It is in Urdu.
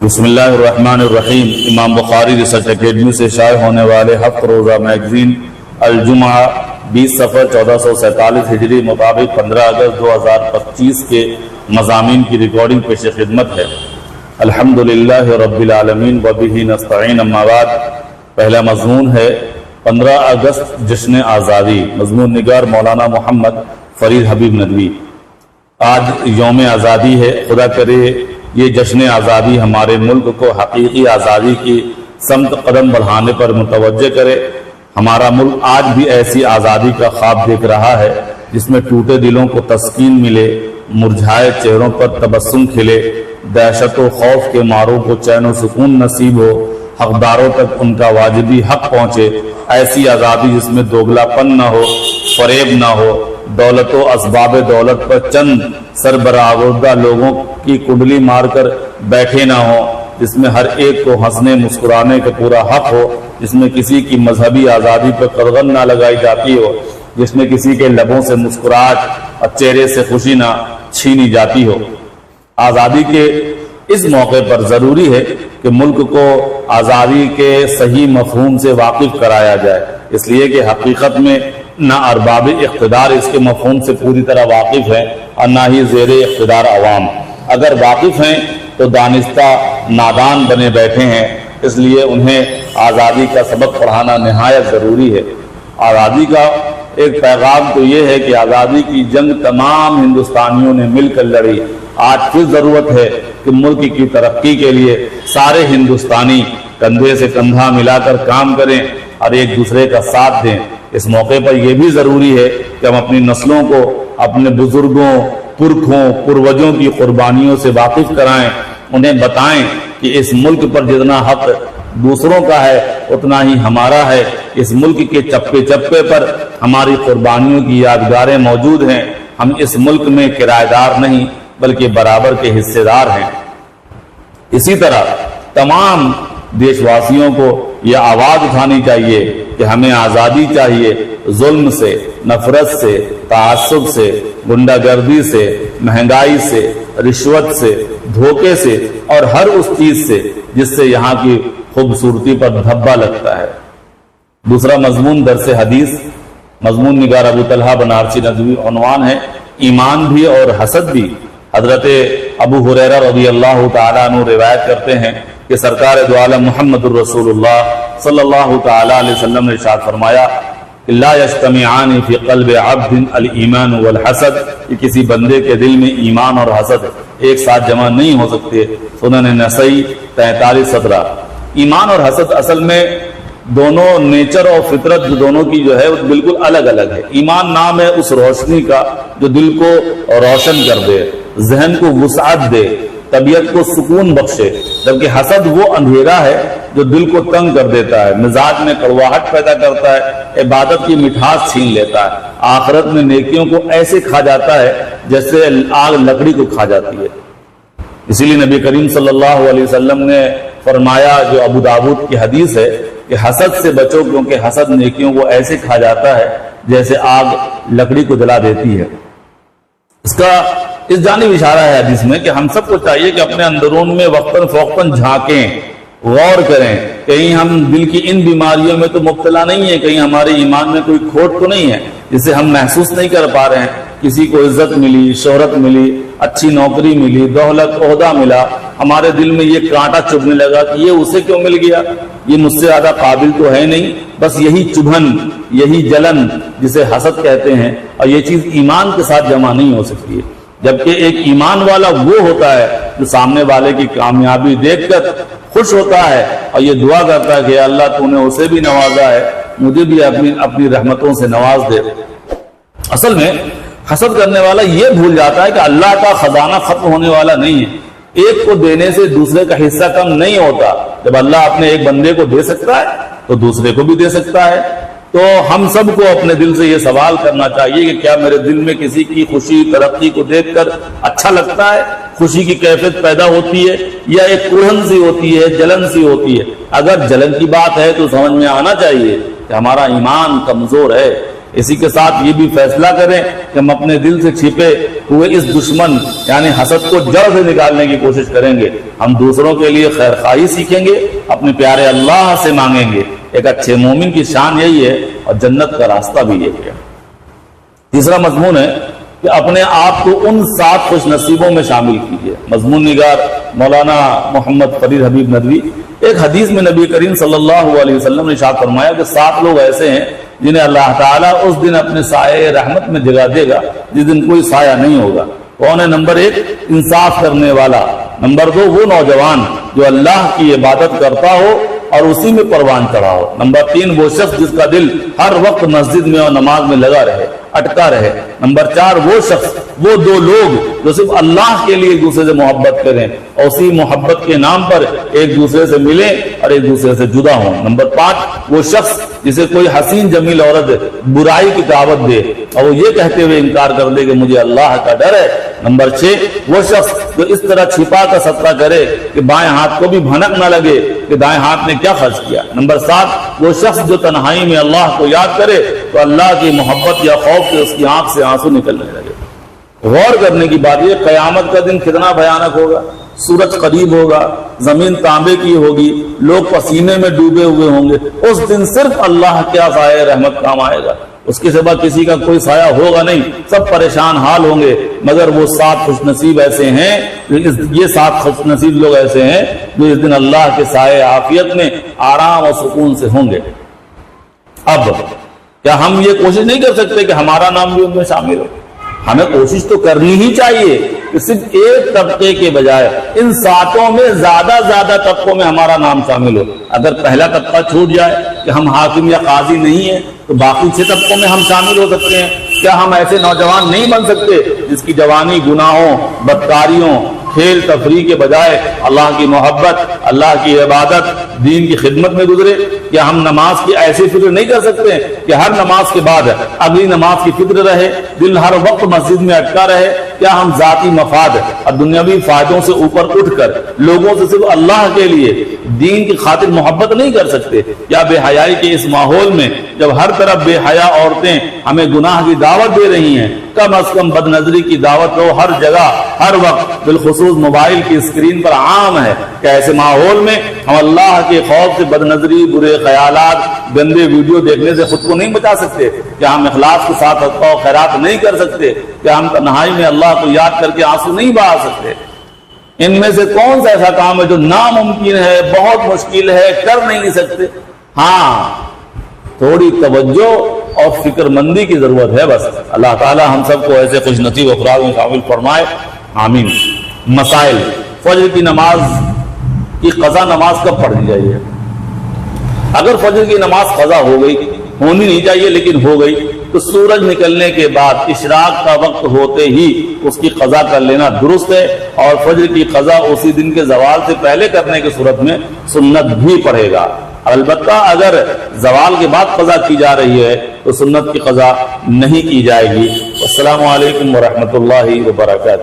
بسم اللہ الرحمن الرحیم۔ امام بخاری ریسرچ اکیڈمی سے شائع ہونے والے ہفت روزہ میگزین الجمعہ 20 صفر 1447 ہجری مطابق 15 اگست 2025 کے مضامین کی ریکارڈنگ پیش خدمت ہے۔ الحمدللہ رب العالمین وبہ نستعین، اما بعد۔ پہلا مضمون ہے 15 اگست جشن آزادی، مضمون نگار مولانا محمد فرید حبیب ندوی۔ آج یوم آزادی ہے، خدا کرے یہ جشن آزادی ہمارے ملک کو حقیقی آزادی کی سمت قدم بڑھانے پر متوجہ کرے۔ ہمارا ملک آج بھی ایسی آزادی کا خواب دیکھ رہا ہے جس میں ٹوٹے دلوں کو تسکین ملے، مرجھائے چہروں پر تبسم کھلے، دہشت و خوف کے ماروں کو چین و سکون نصیب ہو، حقداروں تک ان کا واجبی حق پہنچے۔ ایسی آزادی جس میں دوگلا پن نہ ہو، فریب نہ ہو، دولت و اسباب دولت پر چند سربراہوردہ لوگوں کی کنڈلی مار کر بیٹھے نہ ہو، جس میں ہر ایک کو ہنسنے مسکرانے کا پورا حق ہو، جس میں کسی کی مذہبی آزادی پر قدغن نہ لگائی جاتی ہو، جس میں کسی کے لبوں سے مسکراہٹ اور چہرے سے خوشی نہ چھینی جاتی ہو۔ آزادی کے اس موقع پر ضروری ہے کہ ملک کو آزادی کے صحیح مفہوم سے واقف کرایا جائے، اس لیے کہ حقیقت میں نہ ارباب اقتدار اس کے مفہوم سے پوری طرح واقف ہیں اور نہ ہی زیر اقتدار عوام۔ اگر واقف ہیں تو دانستہ نادان بنے بیٹھے ہیں، اس لیے انہیں آزادی کا سبق پڑھانا نہایت ضروری ہے۔ آزادی کا ایک پیغام تو یہ ہے کہ آزادی کی جنگ تمام ہندوستانیوں نے مل کر لڑی۔ آج پھر ضرورت ہے کہ ملک کی ترقی کے لیے سارے ہندوستانی کندھے سے کندھا ملا کر کام کریں اور ایک دوسرے کا ساتھ دیں۔ اس موقع پر یہ بھی ضروری ہے کہ ہم اپنی نسلوں کو اپنے بزرگوں، پرکھوں، پروجوں کی قربانیوں سے واقف کرائیں، انہیں بتائیں کہ اس ملک پر جتنا حق دوسروں کا ہے اتنا ہی ہمارا ہے۔ اس ملک کے چپے چپے پر ہماری قربانیوں کی یادگاریں موجود ہیں۔ ہم اس ملک میں کرایہ دار نہیں بلکہ برابر کے حصے دار ہیں۔ اسی طرح تمام دیش واسیوں کو یہ آواز اٹھانی چاہیے کہ ہمیں آزادی چاہیے، ظلم سے، نفرت سے، تعصب سے، گنڈا گردی سے، مہنگائی سے، رشوت سے، دھوکے سے اور ہر اس چیز سے جس سے یہاں کی خوبصورتی پر دھبا لگتا ہے۔ دوسرا مضمون درس حدیث، مضمون نگار ابو طلحہ بنارسی ندوی، عنوان ہے ایمان بھی اور حسد بھی۔ حضرت ابو ہریرہ رضی اللہ تعالیٰ عنہ روایت کرتے ہیں کہ سرکار دو عالم محمد الرسول اللہ صلی اللہ تعالیٰ علیہ وسلم نے ارشاد فرمایا کہ لا یجتمعان فی قلب عبد الایمان والحسد، کہ کسی بندے کے دل میں ایمان اور حسد ایک ساتھ جمع نہیں ہو سکتے۔ سنن نسائی 43-17۔ ایمان اور حسد اصل میں دونوں نیچر اور فطرت دونوں کی جو ہے وہ بالکل الگ الگ ہے۔ ایمان نام ہے اس روشنی کا جو دل کو روشن کر دے، ذہن کو وسعت دے، طبیعت کو سکون بخشے، جبکہ حسد وہ اندھیرا ہے جو دل کو تنگ کر دیتا ہے، مزاج میں کڑواہٹ پیدا کرتا ہے، عبادت کی مٹھاس چھین لیتا ہے، آخرت میں نیکیوں کو ایسے کھا جاتا ہے جیسے آگ لکڑی کو کھا جاتی ہے۔ اسی لیے نبی کریم صلی اللہ علیہ وسلم نے فرمایا، جو ابو داؤد کی حدیث ہے، کہ حسد سے بچو کیونکہ حسد نیکیوں کو ایسے کھا جاتا ہے جیسے آگ لکڑی کو جلا دیتی ہے۔ اس جانب اشارہ ہے حدیث میں کہ ہم سب کو چاہیے کہ اپنے اندرون میں وقتاً فوقتاً جھانکیں، غور کریں، کہیں ہم دل کی ان بیماریوں میں تو مبتلا نہیں ہیں، کہیں ہمارے ایمان میں کوئی کھوٹ تو نہیں ہے جسے ہم محسوس نہیں کر پا رہے ہیں۔ کسی کو عزت ملی، شہرت ملی، اچھی نوکری ملی، دولت، عہدہ ملا، ہمارے دل میں یہ کانٹا چبھنے لگا کہ یہ اسے کیوں مل گیا، یہ مجھ سے زیادہ قابل تو ہے نہیں۔ بس یہی چبھن، یہی جلن جسے حسد کہتے ہیں، اور یہ چیز ایمان کے ساتھ جمع نہیں ہو سکتی ہے۔ جبکہ ایک ایمان والا وہ ہوتا ہے جو سامنے والے کی کامیابی دیکھ کر خوش ہوتا ہے اور یہ دعا کرتا ہے کہ اللہ تو نے اسے بھی نوازا ہے، مجھے بھی اپنی رحمتوں سے نواز دے۔ اصل میں حسد کرنے والا یہ بھول جاتا ہے کہ اللہ کا خزانہ ختم ہونے والا نہیں ہے۔ ایک کو دینے سے دوسرے کا حصہ کم نہیں ہوتا۔ جب اللہ اپنے ایک بندے کو دے سکتا ہے تو دوسرے کو بھی دے سکتا ہے۔ تو ہم سب کو اپنے دل سے یہ سوال کرنا چاہیے کہ کیا میرے دل میں کسی کی خوشی ترقی کو دیکھ کر اچھا لگتا ہے، خوشی کی کیفیت پیدا ہوتی ہے، یا ایک کڑھن سی ہوتی ہے، جلن سی ہوتی ہے؟ اگر جلن کی بات ہے تو سمجھ میں آنا چاہیے کہ ہمارا ایمان کمزور ہے، اسی کے ساتھ یہ بھی فیصلہ کریں کہ ہم اپنے دل سے چھپے ہوئے اس دشمن یعنی حسد کو جڑ سے نکالنے کی کوشش کریں گے. ہم دوسروں کے لیے خیر خواہی سیکھیں گے, اپنے پیارے اللہ سے مانگیں گے. ایک اچھے مومن کی شان یہی ہے اور جنت کا راستہ بھی یہی ہے. تیسرا مضمون ہے کہ اپنے آپ کو ان 7 خوش نصیبوں میں شامل کیجیے. مضمون نگار مولانا محمد فرید حبیب ندوی. ایک حدیث میں نبی کریم صلی اللہ علیہ وسلم نے ارشاد فرمایا کہ 7 لوگ ایسے ہیں جنہیں اللہ تعالیٰ اس دن اپنے سائے رحمت میں جگہ دے گا جس دن کوئی سایہ نہیں ہوگا. کون ہے؟ نمبر 1 انصاف کرنے والا. نمبر 2 وہ نوجوان جو اللہ کی عبادت کرتا ہو اور اسی میں پروان چڑھا ہو. نمبر 3 وہ شخص جس کا دل ہر وقت مسجد میں اور نماز میں لگا رہے, اٹکا رہے. نمبر 4 وہ شخص, وہ 2 لوگ جو صرف اللہ کے لیے ایک دوسرے سے محبت کریں اور اسی محبت کے نام پر ایک دوسرے سے ملیں اور ایک دوسرے سے جدا ہوں. نمبر 5 وہ شخص جسے کوئی حسین جمیل عورت برائی کی دعوت دے اور وہ یہ کہتے ہوئے انکار کر دے کہ مجھے اللہ کا ڈر ہے. نمبر 6 وہ شخص جو اس طرح چھپا کر صدقہ کرے کہ بائیں ہاتھ کو بھی بھنک نہ لگے کہ دائیں ہاتھ نے کیا خرچ کیا. نمبر 7 وہ شخص جو تنہائی میں اللہ کو یاد کرے تو اللہ کی محبت یا خوف سے اس کی آنکھ سے آنسو نکلنے لگے. غور کرنے کی بات یہ, قیامت کا دن کتنا بھیانک ہوگا. سورج قریب ہوگا, زمین تانبے کی ہوگی, لوگ پسینے میں ڈوبے ہوئے ہوں گے. اس دن صرف اللہ کیا سایہ رحمت کام آئے گا, اس کے سوا کسی کا کوئی سایہ ہوگا نہیں. سب پریشان حال ہوں گے, مگر وہ 7 خوش نصیب ایسے ہیں, یہ 7 خوش نصیب لوگ ایسے ہیں جو اس دن اللہ کے سائے عافیت میں آرام اور سکون سے ہوں گے. اب کیا ہم یہ کوشش نہیں کر سکتے کہ ہمارا نام بھی ان میں شامل ہو؟ ہمیں کوشش تو کرنی ہی چاہیے کہ صرف ایک طبقے کے بجائے ان 7 میں زیادہ طبقوں میں ہمارا نام شامل ہو. اگر پہلا طبقہ چھوٹ جائے کہ ہم حاکم یا قاضی نہیں ہیں تو باقی 6 طبقوں میں ہم شامل ہو سکتے ہیں. کیا ہم ایسے نوجوان نہیں بن سکتے جس کی جوانی گناہوں, بدکاریوں, کھیل تفریح کے بجائے اللہ کی محبت, اللہ کی عبادت, دین کی خدمت میں گزرے؟ کیا ہم نماز کی ایسی فکر نہیں کر سکتے کہ ہر نماز کے بعد اگلی نماز کی فکر رہے, دل ہر وقت مسجد میں اٹکا رہے؟ کیا ہم ذاتی مفاد اور دنیاوی فائدوں سے اوپر اٹھ کر لوگوں سے صرف اللہ کے لیے دین کی خاطر محبت نہیں کر سکتے؟ کیا بے حیائی کے اس ماحول میں جب ہر طرف بے حیا عورتیں ہمیں گناہ کی دعوت دے رہی ہیں, کم از کم بد نظری کی دعوت تو ہر جگہ ہر وقت بالخصوص موبائل کی اسکرین پر عام ہے کہ ایسے ماحول میں ہم اللہ کے خوف سے بد نظری, برے خیالات, گندے ویڈیو دیکھنے سے خود کو نہیں بچا سکتے؟ کیا ہم اخلاص کے ساتھ صدقہ و خیرات نہیں کر سکتے؟ کیا ہم تنہائی میں اللہ کو یاد کر کے آنسو نہیں بہا سکتے؟ ان میں سے کون سا ایسا کام ہے جو ناممکن ہے, بہت مشکل ہے, کر نہیں سکتے؟ ہاں, تھوڑی توجہ اور فکر مندی کی ضرورت ہے بس. اللہ تعالی ہم سب کو ایسے خوش نصیب افراد میں شامل فرمائے, آمین. مسائل. فجر کی نماز کی قضا نماز کب پڑھنی چاہیے؟ اگر فجر کی نماز قضا ہو گئی, ہونی نہیں چاہیے لیکن ہو گئی, تو سورج نکلنے کے بعد اشراق کا وقت ہوتے ہی اس کی قضا کر لینا درست ہے, اور فجر کی قضا اسی دن کے زوال سے پہلے کرنے کی صورت میں سنت بھی پڑھے گا. البتہ اگر زوال کے بعد قضا کی جا رہی ہے تو سنت کی قضا نہیں کی جائے گی. السلام علیکم ورحمۃ اللہ وبرکاتہ.